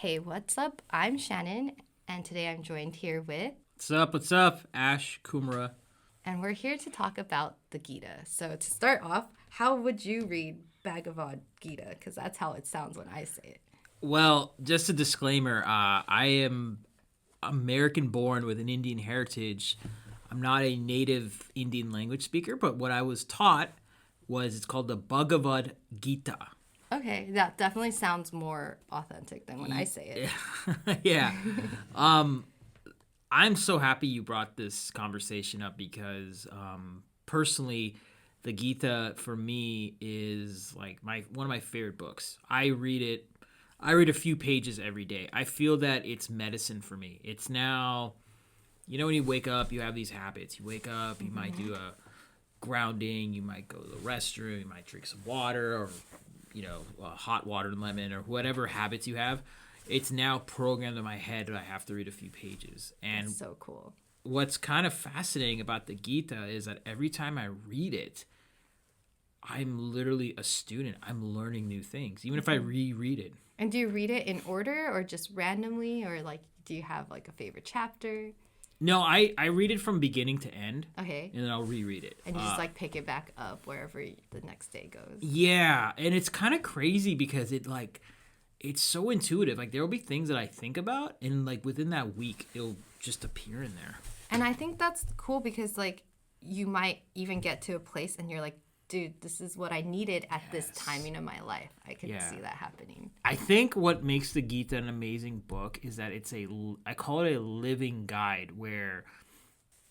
Hey, what's up? I'm Shannon, and today I'm joined here with, What's up? Ash Kumra. and we're here to talk about the Gita. So, to start off, how would you read Bhagavad Gita? Because that's how it sounds when I say it. Well, just a disclaimer, I am American born with an Indian heritage. I'm not a native Indian language speaker, but what I was taught was it's called the Bhagavad Gita. Okay, that definitely sounds more authentic than when I say it. Yeah. I'm so happy you brought this conversation up because personally, the Gita for me is like one of my favorite books. I read it. I read a few pages every day. I feel that it's medicine for me. It's now, when you wake up, you have these habits. You wake up, you might do a grounding, you might go to the restroom, you might drink some water or, hot water and lemon or whatever habits you have. It's now programmed in my head that I have to read a few pages. And That's so cool. what's kind of fascinating about the Gita is that every time I read it, I'm literally a student. I'm learning new things, even if I reread it. And do you read it in order or just randomly, or like do you have like a favorite chapter? No, I read it from beginning to end. Okay. And then I'll reread it. And you just like pick it back up wherever the next day goes. Yeah, and it's kind of crazy because it's so intuitive. Like there'll be things that I think about, and like within that week, it'll just appear in there. And I think that's cool because like you might even get to a place and you're like, dude, this is what I needed at this timing of my life. I can see that happening. I think what makes the Gita an amazing book is that I call it a living guide where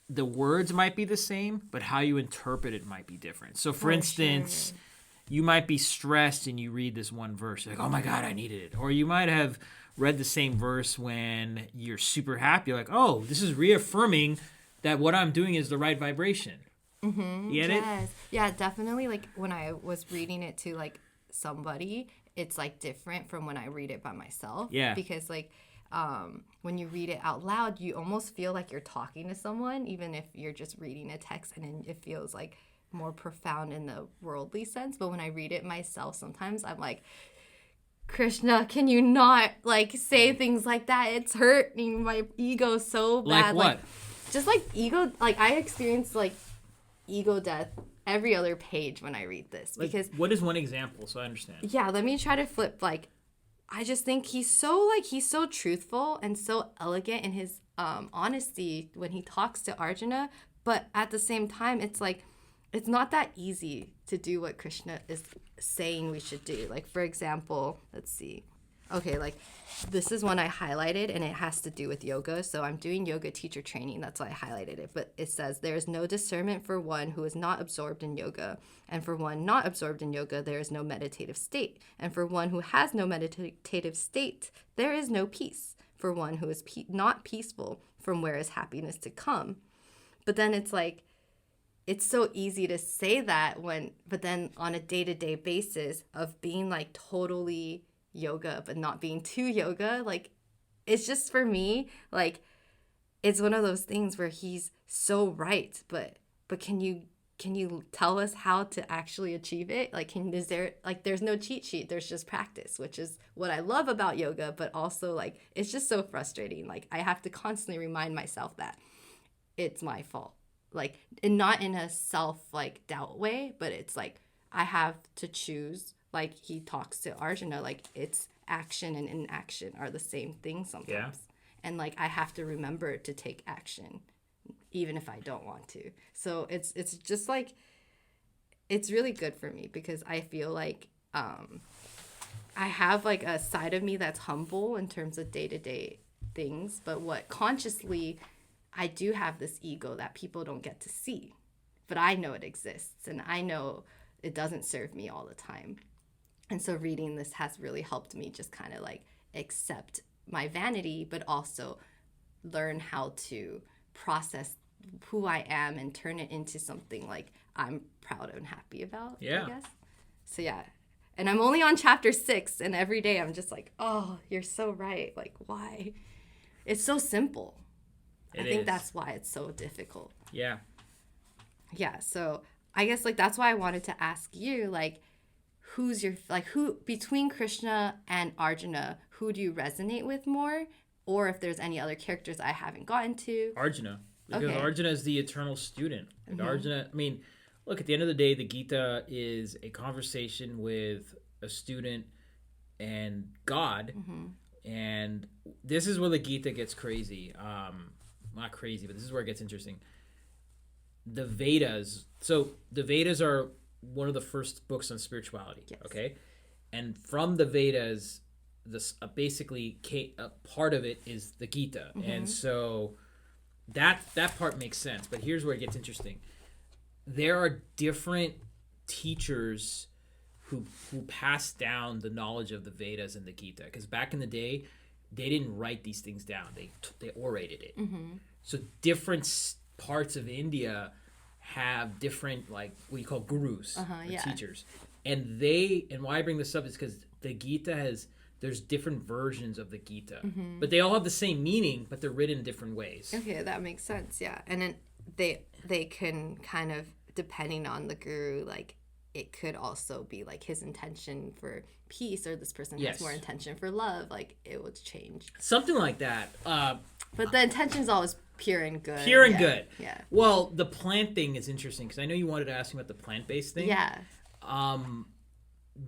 the words might be the same, but how you interpret it might be different. So for instance, you might be stressed and you read this one verse, like, oh my God, I needed it. Or you might have read the same verse when you're super happy. You're like, oh, this is reaffirming that what I'm doing is the right vibration. Mm-hmm. You get it? Yeah, definitely. Like when I was reading it to like somebody, it's like different from when I read it by myself. Yeah. Because like when you read it out loud, you almost feel like you're talking to someone, even if you're just reading a text, and it feels like more profound in the worldly sense. But when I read it myself, sometimes I'm like, Krishna, can you not like say things like that? It's hurting my ego so bad. Like what? Just like ego, like I experience like ego death every other page when I read this, because what is one example so I understand? Yeah, let me try to flip. Like I just think he's so truthful and so elegant in his honesty when he talks to Arjuna, but at the same time it's like it's not that easy to do what Krishna is saying we should do. Like for example, let's see. Okay, like this is one I highlighted and it has to do with yoga. So I'm doing yoga teacher training. That's why I highlighted it. But it says, there is no discernment for one who is not absorbed in yoga. And for one not absorbed in yoga, there is no meditative state. And for one who has no meditative state, there is no peace. For one who is not peaceful, from where is happiness to come? But then it's like, it's so easy to say that but then on a day-to-day basis of being like totally yoga but not being too yoga, like it's just, for me, like it's one of those things where he's so right, but can you tell us how to actually achieve it? Like there's no cheat sheet, there's just practice, which is what I love about yoga, but also like it's just so frustrating. Like I have to constantly remind myself that it's my fault, like, and not in a self like doubt way, but it's like I have to choose. Like he talks to Arjuna, like it's action and inaction are the same thing sometimes. Yeah. And like I have to remember to take action even if I don't want to. So it's just like it's really good for me because I feel like I have like a side of me that's humble in terms of day-to-day things, but what consciously I do have this ego that people don't get to see. But I know it exists and I know it doesn't serve me all the time. And so reading this has really helped me just kind of like accept my vanity, but also learn how to process who I am and turn it into something like I'm proud and happy about, I guess. So yeah. And I'm only on chapter 6, and every day I'm just like, oh, you're so right. Like, why? It's so simple. I think that's why it's so difficult. Yeah. Yeah, so I guess like that's why I wanted to ask you, like, who between Krishna and Arjuna, who do you resonate with more, or if there's any other characters I haven't gotten to. Arjuna. Because Okay. Arjuna is the eternal student. And Arjuna, I mean, look, at the end of the day, the Gita is a conversation with a student and God. And this is where the Gita gets crazy. Not crazy, but this is where it gets interesting. The Vedas. So the Vedas are one of the first books on spirituality. Yes. Okay? And from the Vedas, this basically a part of it is the Gita. And so that part makes sense. But here's where it gets interesting. There are different teachers who pass down the knowledge of the Vedas and the Gita, because back in the day they didn't write these things down, they orated it. So different parts of India have different, like, what you call gurus or teachers, and why I bring this up is because the Gita there's different versions of the Gita, but they all have the same meaning, but they're written different ways. Okay, that makes sense. Yeah, and then they can kind of, depending on the guru, like, it could also be like his intention for peace, or this person has more intention for love. Like, it would change. Something like that. But the intention's always pure and good. Pure and good. Yeah. Well, the plant thing is interesting, because I know you wanted to ask me about the plant-based thing. Yeah.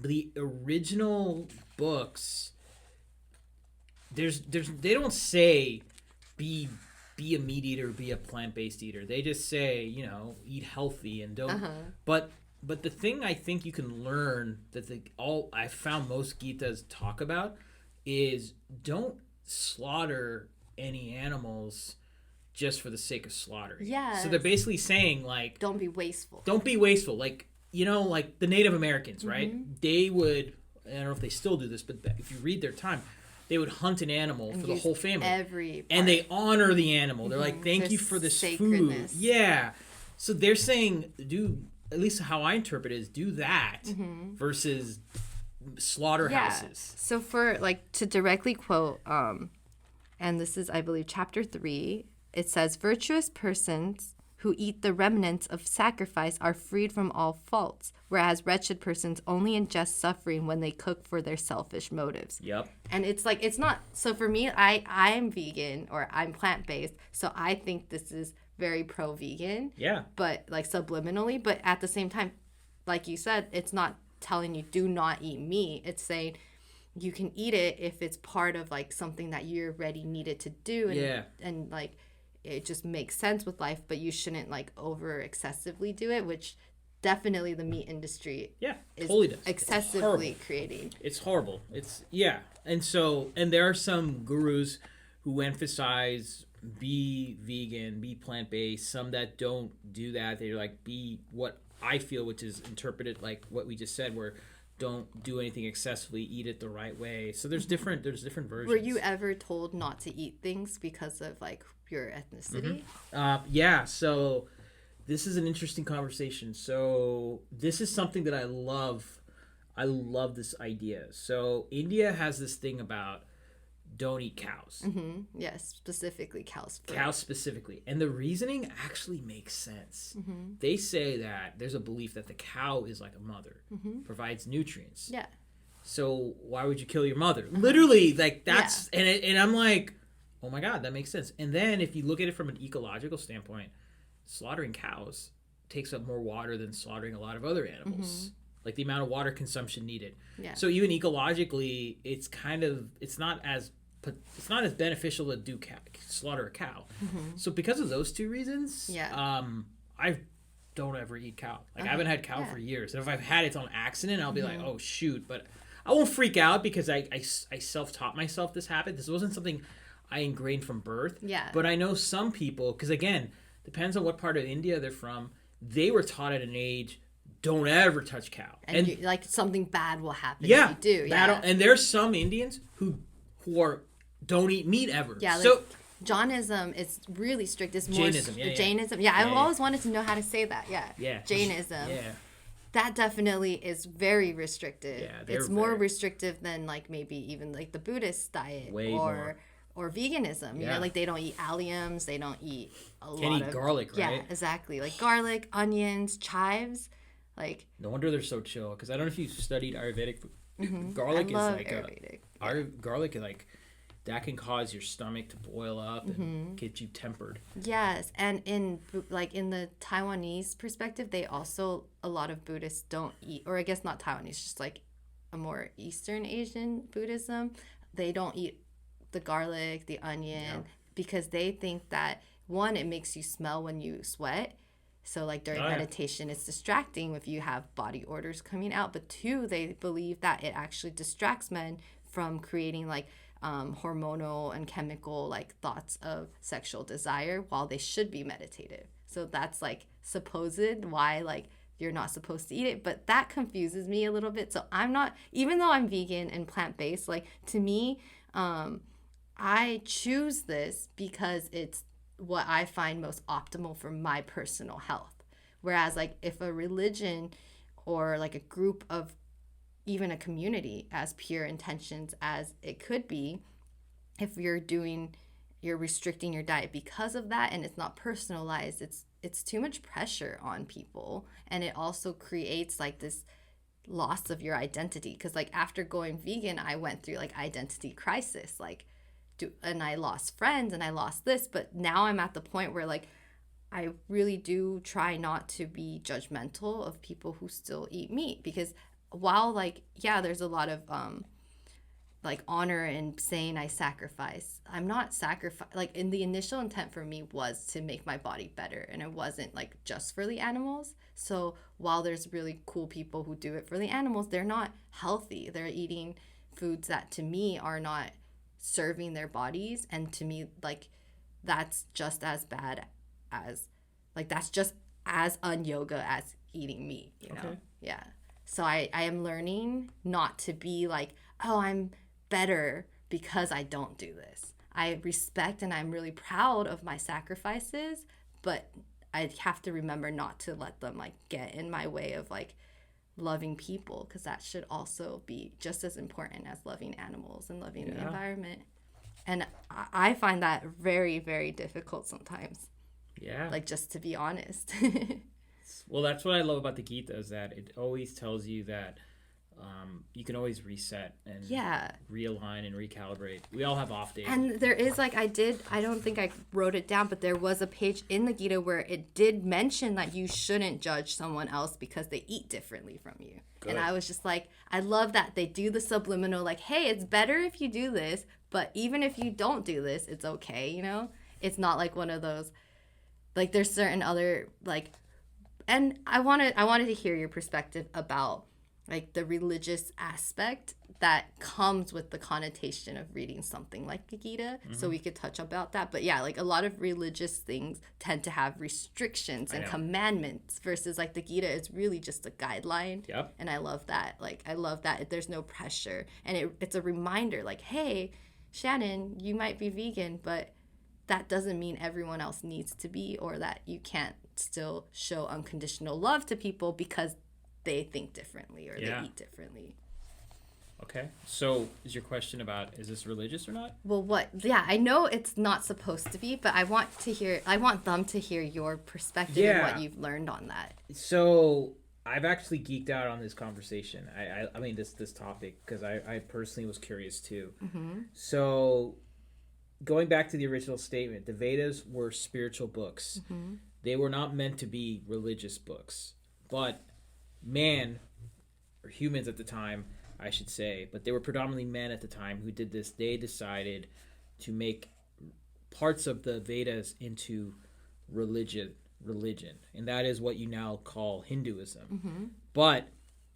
The original books, they don't say be a meat eater, be a plant-based eater. They just say, eat healthy and don't. But the thing I think you can learn that I found most Gitas talk about is don't slaughter any animals just for the sake of slaughtering. Yeah. So they're basically saying, like, don't be wasteful. Don't be wasteful. Like, like the Native Americans, right? They would, I don't know if they still do this, but if you read their time, they would hunt an animal for the whole family. And they honor the animal. They're like, thank you for this food. Yeah. So they're saying, at least how I interpret it is, do that versus slaughterhouses. Yeah. So for, like, to directly quote, and this is, I believe, chapter 3, it says, virtuous persons who eat the remnants of sacrifice are freed from all faults, whereas wretched persons only ingest suffering when they cook for their selfish motives. Yep. And it's like, it's not, so for me, I'm vegan, or I'm plant-based, so I think this is very pro-vegan. Yeah. But, like, subliminally, but at the same time, like you said, it's not telling you do not eat meat. It's saying you can eat it if it's part of, like, something that you're already needed to do. And like, it just makes sense with life, but you shouldn't, like, over excessively do it, which definitely the meat industry is totally does. Excessively creating. It's horrible. And there are some gurus who emphasize be vegan, be plant-based, some that don't do that. They're like, be what I feel, which is interpreted like what we just said, where don't do anything excessively, eat it the right way. So there's different versions. Were you ever told not to eat things because of, like, your ethnicity? Yeah, so this is an interesting conversation. So this is something that I love. I love this idea. So India has this thing about don't eat cows. Yes, specifically cows. Cows specifically. And the reasoning actually makes sense. They say that there's a belief that the cow is like a mother, provides nutrients. Yeah. So why would you kill your mother? Literally, like, that's, and I'm like, oh my God, that makes sense. And then if you look at it from an ecological standpoint, slaughtering cows takes up more water than slaughtering a lot of other animals. Like, the amount of water consumption needed. Yeah. So even ecologically, it's not as beneficial to slaughter a cow. So because of those two reasons, I don't ever eat cow. Like, I haven't had cow for years. And if I've had it on accident, I'll be like, oh shoot. But I won't freak out because I self-taught myself this habit. This wasn't something I ingrained from birth. Yeah. But I know some people, because again, depends on what part of India they're from, they were taught at an age, don't ever touch cow. And you, like, something bad will happen if you do. Yeah. And there's some Indians who don't eat meat ever. Yeah, like, so Jainism is really strict. It's more Jainism, Jainism. Yeah, I've always wanted to know how to say that. Yeah. Jainism. Yeah. That definitely is very restrictive. Yeah, it's more restrictive than, like, maybe even, like, the Buddhist diet or veganism. You know, like, they don't eat alliums, they don't eat Can't eat garlic, right? Yeah, exactly. Like garlic, onions, chives. Like, no wonder they're so chill. Because I don't know if you've studied Ayurvedic Garlic is love like Ayurvedic. our garlic is like that can cause your stomach to boil up and get you tempered. Yes, and in the Taiwanese perspective, they also, a lot of Buddhists don't eat, or I guess not Taiwanese, just like a more Eastern Asian Buddhism, they don't eat the garlic, the onion, because they think that one, it makes you smell when you sweat. So like during meditation, it's distracting if you have body odors coming out. But two, they believe that it actually distracts men from creating like hormonal and chemical like thoughts of sexual desire while they should be meditative. So that's like supposed why like you're not supposed to eat it, but that confuses me a little bit. So I'm not, even though I'm vegan and plant-based, like to me, I choose this because it's what I find most optimal for my personal health. Whereas like if a religion or like a group of, even a community, as pure intentions as it could be, if you're restricting your diet because of that and it's not personalized, it's too much pressure on people, and it also creates like this loss of your identity. Because like after going vegan, I went through like identity crisis, like and I lost friends and I lost this, but now I'm at the point where like I really do try not to be judgmental of people who still eat meat, because while like there's a lot of like honor in saying I sacrifice, I'm not sacrifice, like in the initial intent for me was to make my body better, and it wasn't like just for the animals. So while there's really cool people who do it for the animals, they're not healthy. They're eating foods that to me are not serving their bodies, and to me like that's just as bad as, like that's just as un-yoga as eating meat, you know? Yeah. So I am learning not to be like, oh, I'm better because I don't do this. I respect and I'm really proud of my sacrifices, but I have to remember not to let them like get in my way of like loving people, because that should also be just as important as loving animals and loving the environment. And I find that very, very difficult sometimes. Yeah. Like, just to be honest. Well, that's what I love about the Gita, is that it always tells you that you can always reset and realign and recalibrate. We all have off days. And there is like, I don't think I wrote it down, but there was a page in the Gita where it did mention that you shouldn't judge someone else because they eat differently from you. Good. And I was just like, I love that they do the subliminal, like, hey, it's better if you do this, but even if you don't do this, it's okay, you know? It's not like one of those, like there's certain other, like, and I wanted to hear your perspective about like the religious aspect that comes with the connotation of reading something like the Gita. So we could touch about that. But yeah, like a lot of religious things tend to have restrictions and commandments versus like the Gita is really just a guideline. Yep. And I love that. Like I love that there's no pressure. And it's a reminder like, hey, Shannon, you might be vegan, but that doesn't mean everyone else needs to be, or that you can't still show unconditional love to people because they think differently or they eat differently. Okay. So is your question about, is this religious or not? Well, I know it's not supposed to be, but I want them to hear your perspective and what you've learned on that. So I've actually geeked out on this conversation. I mean, this topic, because I personally was curious too. Mm-hmm. So going back to the original statement, the Vedas were spiritual books. Mm-hmm. They were not meant to be religious books. But man, or humans at the time, I should say, but they were predominantly men at the time who did this. They decided to make parts of the Vedas into religion, and that is what you now call Hinduism. Mm-hmm. But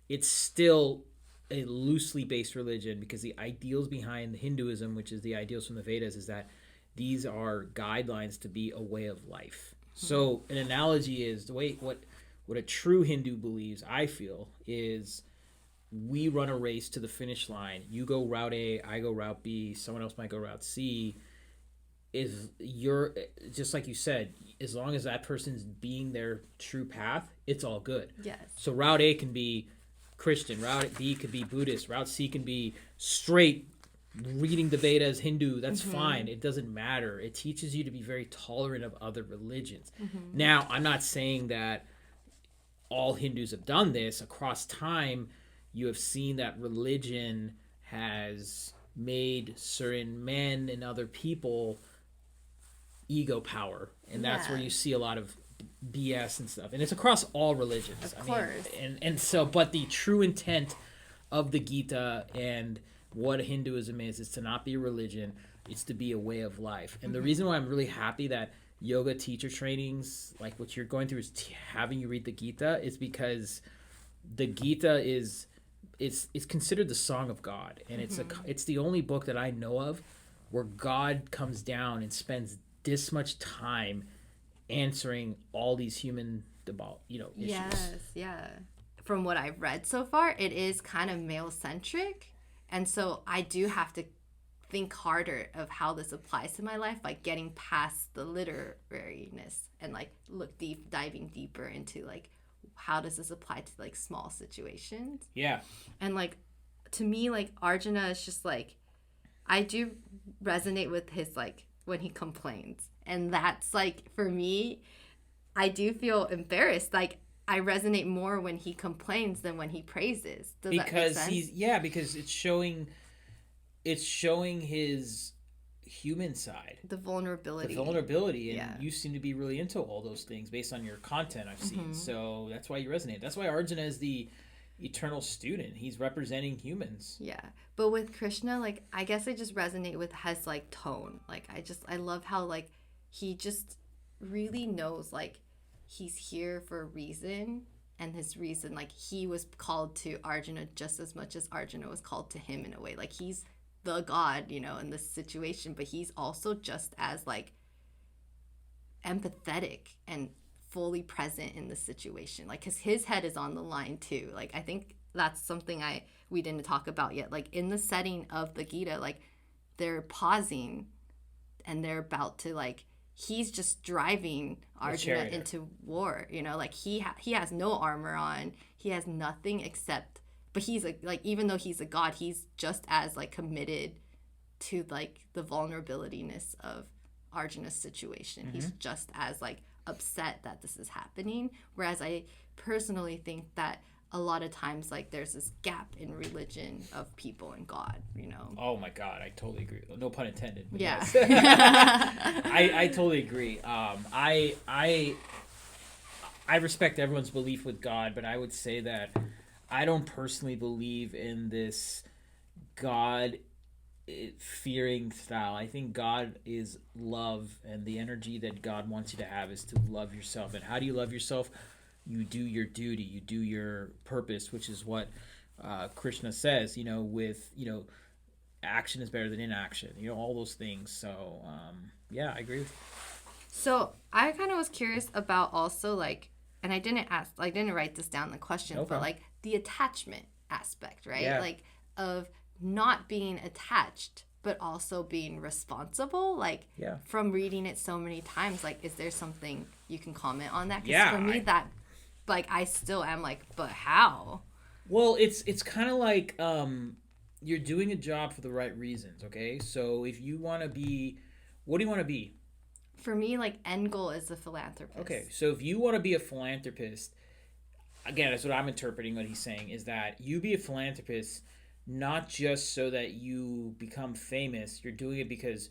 it's still a loosely based religion, because the ideals behind Hinduism, which is the ideals from the Vedas, is that these are guidelines to be a way of life. Mm-hmm. So an analogy is the way what a true Hindu believes, I feel, is we run a race to the finish line. You go route A, I go route B, someone else might go route C. If you're, just like you said, as long as that person's being their true path, it's all good. Yes. So route A can be Christian, route B could be Buddhist, route C can be straight reading the Vedas Hindu. That's fine. It doesn't matter. It teaches you to be very tolerant of other religions. Mm-hmm. Now, I'm not saying that all Hindus have done this. Across time, you have seen that religion has made certain men and other people ego power, and that's where you see a lot of BS and stuff, and it's across all religions. Of course. And so, but the true intent of the Gita and what Hinduism is to not be a religion, it's to be a way of life. And the reason why I'm really happy that yoga teacher trainings, like what you're going through, is having you read the Gita, is because the Gita is it's considered the song of God, and it's the only book that I know of where God comes down and spends this much time answering all these human issues. Yes, yeah. From what I've read so far, it is kind of male-centric, and so I do have to think harder of how this applies to my life, like getting past the literariness and like diving deeper into like how does this apply to like small situations. Yeah. And like to me, like Arjuna is just like, I do resonate with his like when he complains, and that's like for me, I do feel embarrassed. Like I resonate more when he complains than when he praises. Does that make sense? Because it's showing his human side, the vulnerability, and you seem to be really into all those things based on your content I've seen. So that's why you resonate. That's why Arjuna is the eternal student. He's representing humans. Yeah, but with Krishna, like I guess I just resonate with his like tone. Like I love how like he just really knows like he's here for a reason, and his reason, like he was called to Arjuna just as much as Arjuna was called to him in a way. Like he's the god, in this situation, but he's also just as like empathetic and fully present in the situation, like because his head is on the line too. Like I think that's something we didn't talk about yet. Like in the setting of the Gita, like they're pausing and they're about to like he's just driving Arjuna into war, like he has no armor on, he has nothing except, but he's like even though he's a god, he's just as like committed to like the vulnerabilityness of Arjuna's situation. He's just as like upset that this is happening, whereas I personally think that a lot of times like there's this gap in religion of people and God. Oh my God, I totally agree. No pun intended. Yeah. Yes. I totally agree. I respect everyone's belief with God, but I would say that I don't personally believe in this God fearing style. I think God is love, and the energy that God wants you to have is to love yourself. And how do you love yourself? You do your duty, you do your purpose, which is what Krishna says, with, action is better than inaction, all those things. So, yeah, I agree with you. So I kind of was curious about also like, and I didn't write this down in the question, but like the attachment aspect, right? Yeah. Like of not being attached, but also being responsible. Like from reading it so many times, like, is there something you can comment on that? Because for me, that like I still am like, but how? Well, it's kind of like you're doing a job for the right reasons. Okay, so if you want to be, what do you want to be? For me, like end goal is a philanthropist. Okay, so if you want to be a philanthropist, again, that's what I'm interpreting. What he's saying is that you be a philanthropist not just so that you become famous. You're doing it because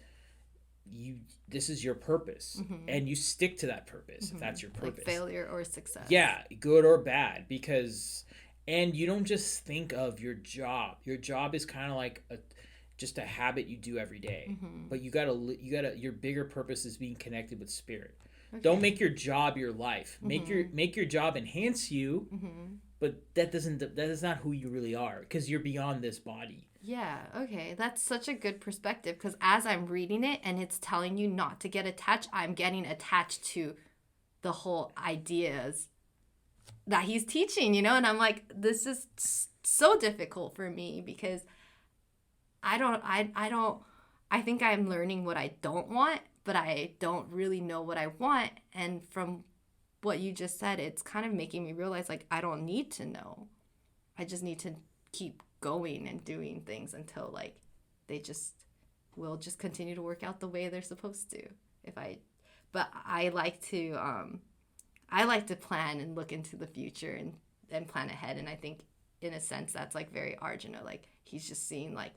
this is your purpose, and you stick to that purpose if that's your purpose. Like failure or success. Yeah, good or bad, and you don't just think of your job. Your job is kind of like just a habit you do every day. But you gotta your bigger purpose is being connected with spirit. Okay. Don't make your job your life. Make your job enhance you, but that is not who you really are, because you're beyond this body. Yeah, okay. That's such a good perspective, because as I'm reading it and it's telling you not to get attached, I'm getting attached to the whole ideas that he's teaching, and I'm like, this is so difficult for me, because I think I'm learning what I don't want, but I don't really know what I want. And from what you just said, it's kind of making me realize like I don't need to know. I just need to keep going and doing things until like they will just continue to work out the way they're supposed to. But I like to plan and look into the future and plan ahead. And I think in a sense that's like very Arjuna, like he's just seeing like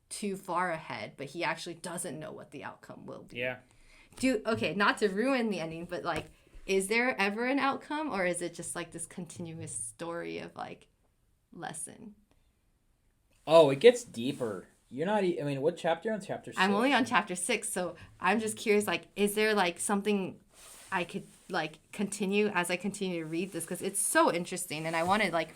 too far ahead, but he actually doesn't know what the outcome will be. Yeah. Okay, not to ruin the ending, but like, is there ever an outcome, or is it just like this continuous story of like lesson? Oh, it gets deeper. You're not. I mean, what chapter? On chapter 6? I'm only on chapter 6, so I'm just curious. Like, is there like something I could like continue as I continue to read this, because it's so interesting, and I want to like.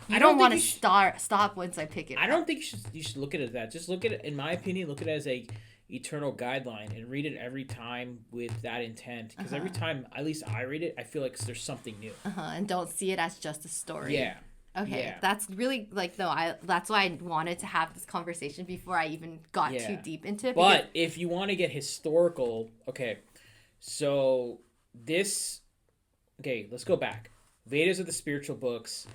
I don't want to stop once I pick it up. I don't think you should look at it as that. Just look at it, in my opinion, look at it as a eternal guideline and read it every time with that intent. Because every time, at least I read it, I feel like there's something new. And don't see it as just a story. Yeah. Okay, yeah. That's really like that's why I wanted to have this conversation before I even got too deep into it. But if you want to get historical, so let's go back. Vedas are the spiritual books.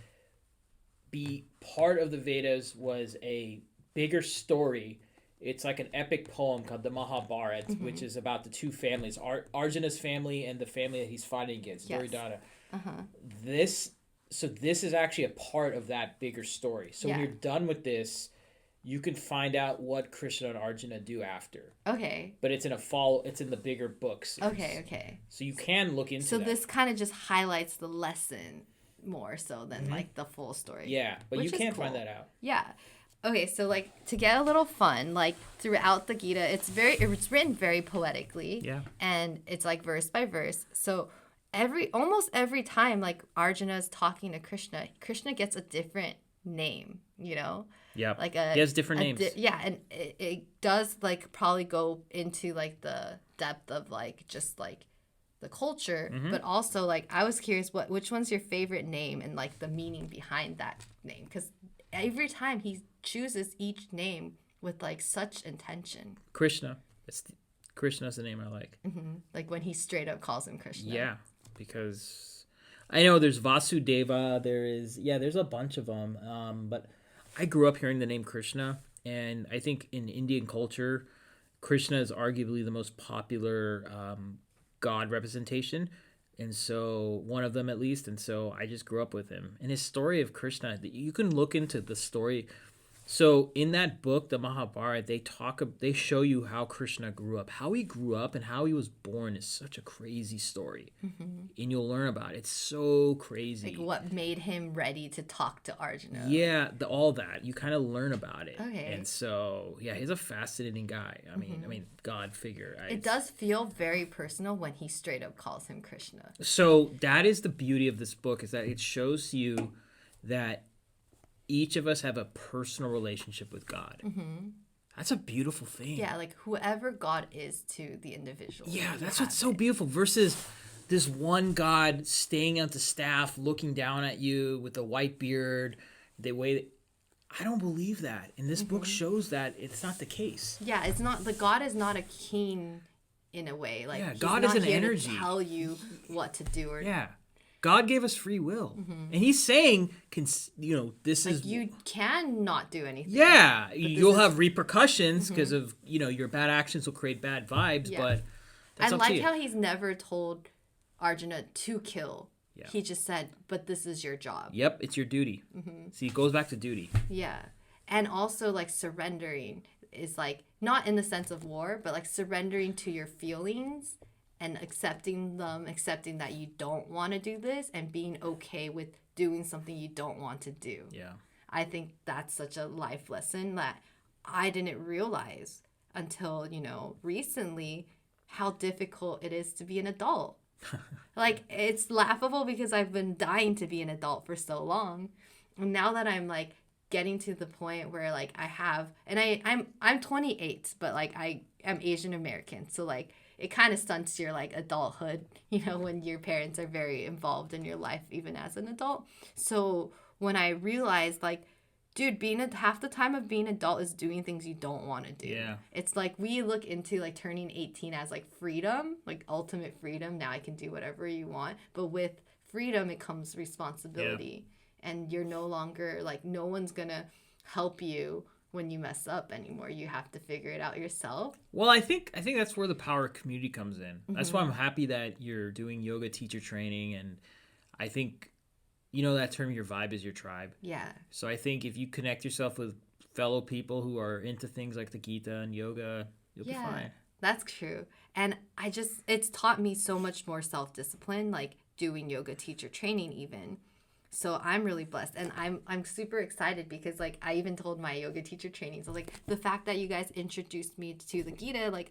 Be part of the Vedas was a bigger story. It's like an epic poem called the Mahabharata, which is about the two families, Arjuna's family and the family that he's fighting against, Duryodhana. This is actually a part of that bigger story. So when you're done with this, you can find out what Krishna and Arjuna do after. Okay. But it's in the bigger books. Okay. So you can look into that. So this kind of just highlights the lesson more so than like the full story. Yeah, but you can't find that out. Yeah. Okay, so like to get a little fun, like throughout the Gita, it's written very poetically. Yeah. And it's like verse by verse. So almost every time like Arjuna is talking to Krishna gets a different name, you know? Yeah. Like he has different names. And it does like probably go into like the depth of like just like the culture, but also like I was curious which one's your favorite name and like the meaning behind that name, because every time he chooses each name with like such intention. Krishna. Krishna's the name I like. Like when he straight up calls him Krishna. Yeah, because I know there's Vasudeva. There's a bunch of them. But I grew up hearing the name Krishna, and I think in Indian culture, Krishna is arguably the most popular God representation, and so one of them at least. And so I just grew up with him and his story of Krishna. You can look into the story. So in that book, the Mahabharata, they show you how Krishna grew up. How he grew up and how he was born is such a crazy story. And you'll learn about it. It's so crazy. Like what made him ready to talk to Arjuna. Yeah, all that. You kind of learn about it. Okay. And so, yeah, he's a fascinating guy. I mean, God figure. It does feel very personal when he straight up calls him Krishna. So that is the beauty of this book, is that it shows you that each of us have a personal relationship with God. That's a beautiful thing. Yeah, like whoever God is to the individual. Yeah, that's what's so beautiful. Versus this one God staying on the staff, looking down at you with a white beard. I don't believe that. And this book shows that it's not the case. Yeah, it's not. The God is not a king in a way. Like he's God not is an here energy. to tell you what to do or. Yeah. God gave us free will. And he's saying, this is... You can not do anything. Yeah. You'll have repercussions because of, your bad actions will create bad vibes, but that's I up to like you. how he's never told Arjuna to kill. Yeah. He just said, but this is your job. Yep, it's your duty. See, it goes back to duty. Yeah. And also, like, surrendering is, like, not in the sense of war, but, like, surrendering to your feelings and accepting them, accepting that you don't want to do this, and being okay with doing something you don't want to do. Yeah. I think that's such a life lesson that I didn't realize until, recently how difficult it is to be an adult. Like, it's laughable because I've been dying to be an adult for so long. And now that I'm, like, getting to the point where, like, I have... And I'm 28, but, like, I'm Asian American. So, like, it kind of stunts your, like, adulthood, when your parents are very involved in your life, even as an adult. So when I realized, like, dude, half the time of being adult is doing things you don't want to do. Yeah. It's like we look into, like, turning 18 as, like, freedom, like, ultimate freedom. Now I can do whatever you want. But with freedom, it comes responsibility. Yeah. And you're no longer, like, no one's going to help you when you mess up anymore. You have to figure it out yourself. Well, I think that's where the power of community comes in. That's why I'm happy that you're doing yoga teacher training, and I think you know that term, your vibe is your tribe. Yeah. So I think if you connect yourself with fellow people who are into things like the Gita and yoga, you'll be fine. That's true. And it's taught me so much more self-discipline, like doing yoga teacher training even. So I'm really blessed, and I'm super excited because like I even told my yoga teacher training, so like the fact that you guys introduced me to the Gita, like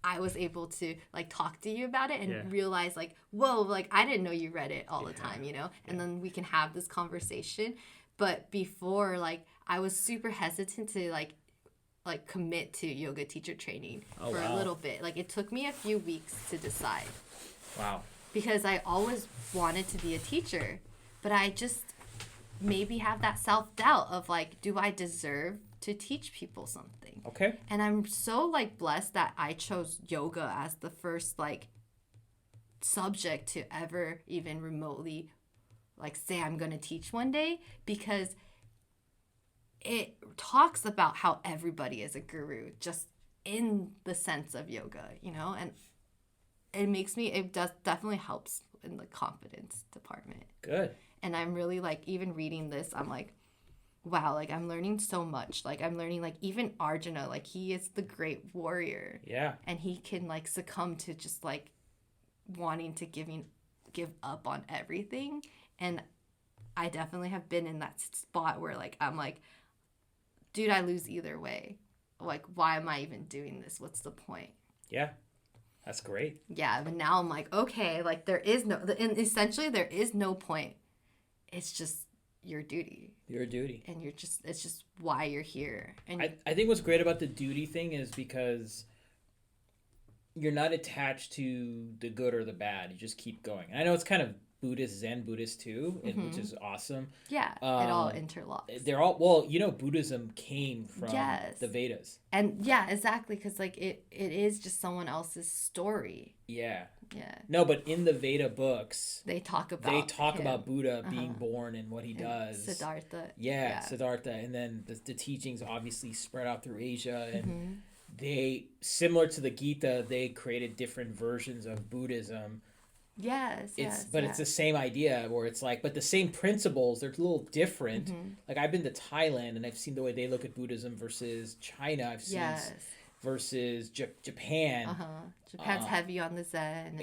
I was able to like talk to you about it and realize like, whoa, like I didn't know you read it all the time, you know? And then we can have this conversation. But before, like I was super hesitant to like commit to yoga teacher training for a little bit. Like it took me a few weeks to decide. Wow. Because I always wanted to be a teacher, but I just maybe have that self-doubt of like, do I deserve to teach people something? Okay. And I'm so like blessed that I chose yoga as the first like subject to ever even remotely like say I'm going to teach one day, because it talks about how everybody is a guru just in the sense of yoga, you know? And it does definitely helps in the confidence department. Good. And I'm really like, even reading this, I'm like, wow, like I'm learning so much. Like I'm learning like even Arjuna, like he is the great warrior. Yeah. And he can like succumb to just like wanting to give up on everything. And I definitely have been in that spot where like I'm like, dude, I lose either way. Like, why am I even doing this? What's the point? Yeah. That's great. Yeah, but now I'm like, okay, like there is essentially there is no point. It's just your duty. Your duty. And it's just why you're here. And I think what's great about the duty thing is because you're not attached to the good or the bad. You just keep going. And I know it's kind of Zen Buddhist too, which is awesome. Yeah, it all interlocks. They're all, well, you know, Buddhism came from the Vedas. And yeah, exactly, because like it is just someone else's story. Yeah. Yeah. No, but in the Veda books, they talk about Buddha being born and what he does. Siddhartha. Yeah, Siddhartha, and then the teachings obviously spread out through Asia, and they, similar to the Gita, they created different versions of Buddhism. It's the same idea where it's like, but the same principles, they're a little different. Like I've been to Thailand and I've seen the way they look at Buddhism versus China. I've seen versus Japan. Japan's heavy on the Zen.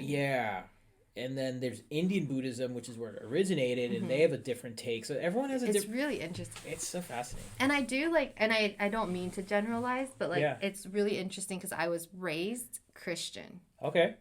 And then there's Indian Buddhism, which is where it originated, and they have a different take. So everyone has It's really interesting. It's so fascinating. And I do like, and I don't mean to generalize, but like it's really interesting because I was raised Christian. Okay.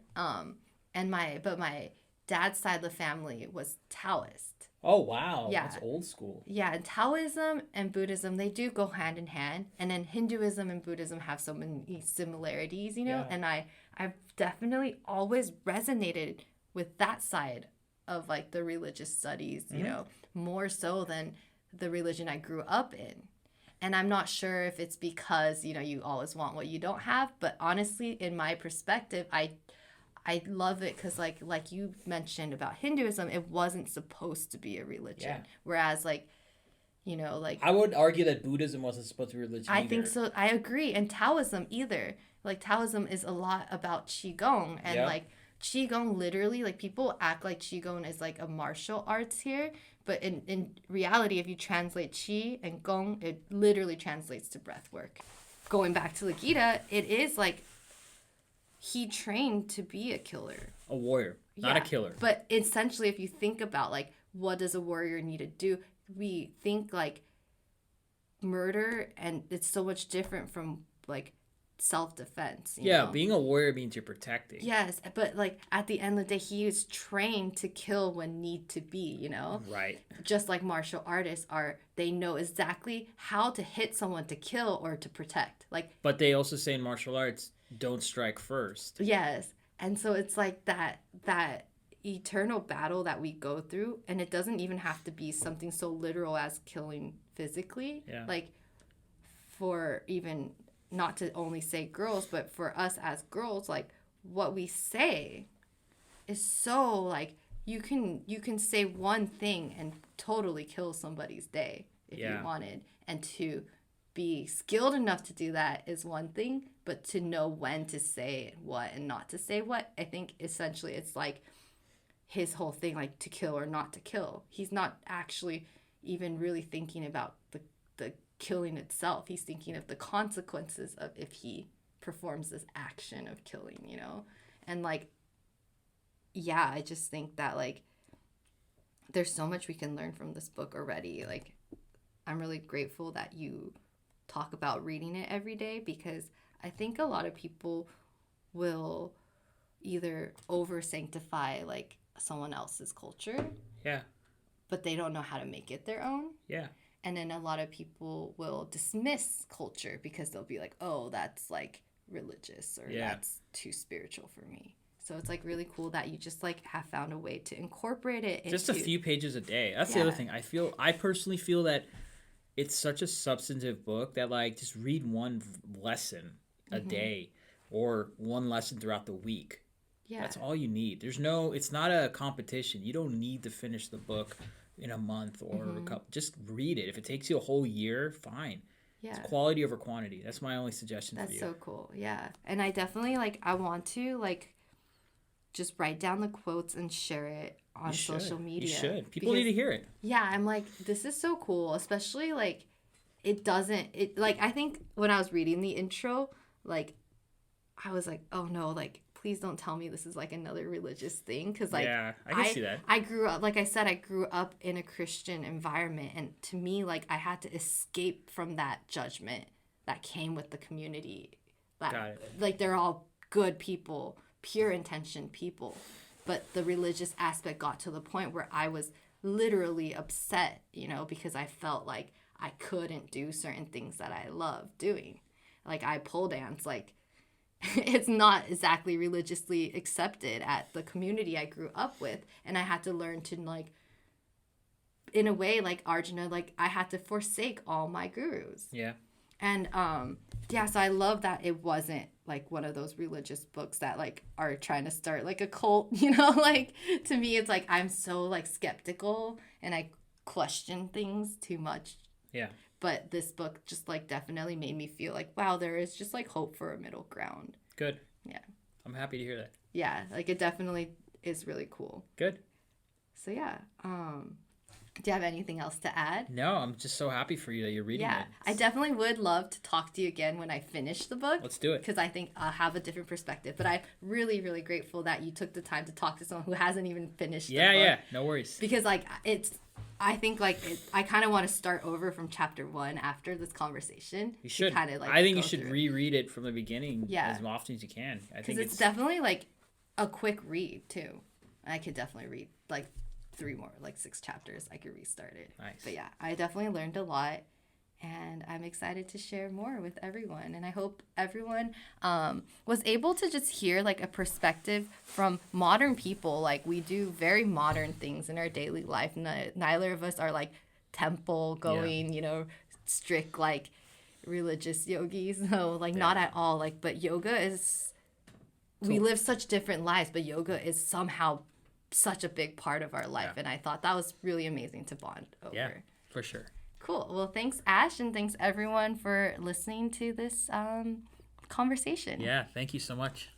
And my dad's side of the family was Taoist. Oh, wow. Yeah. That's old school. Yeah, and Taoism and Buddhism, they do go hand in hand. And then Hinduism and Buddhism have so many similarities, you know? And I've definitely always resonated with that side of like the religious studies, you know, more so than the religion I grew up in. And I'm not sure if it's because, you know, you always want what you don't have. But honestly, in my perspective, I love it because, like you mentioned about Hinduism, it wasn't supposed to be a religion. Yeah. Whereas, like, you know, like... I would argue that Buddhism wasn't supposed to be a religion either. I think so. I agree. And Taoism either. Like, Taoism is a lot about Qigong. And, like, Qigong literally, like, people act like Qigong is, like, a martial arts here. But in reality, if you translate Qi and Gong, it literally translates to breath work. Going back to the Gita, it is, like... He trained to be a killer. A warrior, not a killer. But essentially, if you think about, like, what does a warrior need to do? We think, like, murder, and it's so much different from, like, self-defense. You know? Being a warrior means you're protecting. Yes, but, like, at the end of the day, he is trained to kill when need to be, you know? Right. Just like martial artists are, they know exactly how to hit someone to kill or to protect. Like, but they also say in martial arts, don't strike first. Yes. And so it's like that eternal battle that we go through, and it doesn't even have to be something so literal as killing physically. Yeah. Like, for even not to only say girls, but for us as girls, like, what we say is so, like, you can say one thing and totally kill somebody's day if you wanted. And to be skilled enough to do that is one thing, but to know when to say what and not to say what, I think essentially it's like his whole thing, like to kill or not to kill. He's not actually even really thinking about the killing itself. He's thinking of the consequences of if he performs this action of killing, you know? And like, yeah, I just think that like there's so much we can learn from this book already. Like, I'm really grateful that you talk about reading it every day, because I think a lot of people will either over sanctify like someone else's culture, Yeah. but they don't know how to make it their own. Yeah. And then a lot of people will dismiss culture because they'll be like, oh, that's like religious, or that's too spiritual for me. So it's like really cool that you just like have found a way to incorporate it into just a few pages a day. That's the other thing. I personally feel that it's such a substantive book that like just read one lesson a day or one lesson throughout the week. Yeah. That's all you need. It's not a competition. You don't need to finish the book in a month or a couple. Just read it. If it takes you a whole year, fine. Yeah. It's quality over quantity. That's my only suggestion for you. That's so cool. Yeah. And I definitely like, I want to like just write down the quotes and share it on social media. You should. People need to hear it. Yeah. I'm like, this is so cool. Especially like, I think when I was reading the intro, like, I was like, oh no, like, please don't tell me this is like another religious thing. Cause like, yeah, I can see that. I grew up, like I said, I grew up in a Christian environment. And to me, like, I had to escape from that judgment that came with the community. Got it. Like, they're all good people, pure intention people. But the religious aspect got to the point where I was literally upset, you know, because I felt like I couldn't do certain things that I love doing. Like, I pole dance, like, it's not exactly religiously accepted at the community I grew up with. And I had to learn to, like, in a way, like Arjuna, like, I had to forsake all my gurus. Yeah. And, so I love that it wasn't, like, one of those religious books that, like, are trying to start, like, a cult, you know? Like, to me, it's, like, I'm so, like, skeptical and I question things too much. Yeah. But this book just, like, definitely made me feel like, wow, there is just, like, hope for a middle ground. Good. Yeah. I'm happy to hear that. Yeah. Like, it definitely is really cool. Good. So, yeah. Do you have anything else to add? No, I'm just so happy for you that you're reading it. Yeah. I definitely would love to talk to you again when I finish the book. Let's do it. Because I think I'll have a different perspective. But I'm really, really grateful that you took the time to talk to someone who hasn't even finished the book. Yeah. No worries. Because, like, I think, like, I kind of want to start over from chapter 1 after this conversation. You should. Kinda, like, I think you should reread it from the beginning as often as you can. I think it's definitely, like, a quick read, too. I could definitely read, like, 3 more, like 6 chapters. I could restart it. Nice. But, yeah, I definitely learned a lot. And I'm excited to share more with everyone. And I hope everyone was able to just hear, like, a perspective from modern people. Like, we do very modern things in our daily life. Neither of us are, like, temple going, you know, strict, like, religious yogis. No, like, not at all. Like, but yoga is... We live such different lives, but yoga is somehow such a big part of our life. And I thought that was really amazing to bond over. Yeah, for sure. Cool. Well, thanks, Ash, and thanks, everyone, for listening to this conversation. Yeah, thank you so much.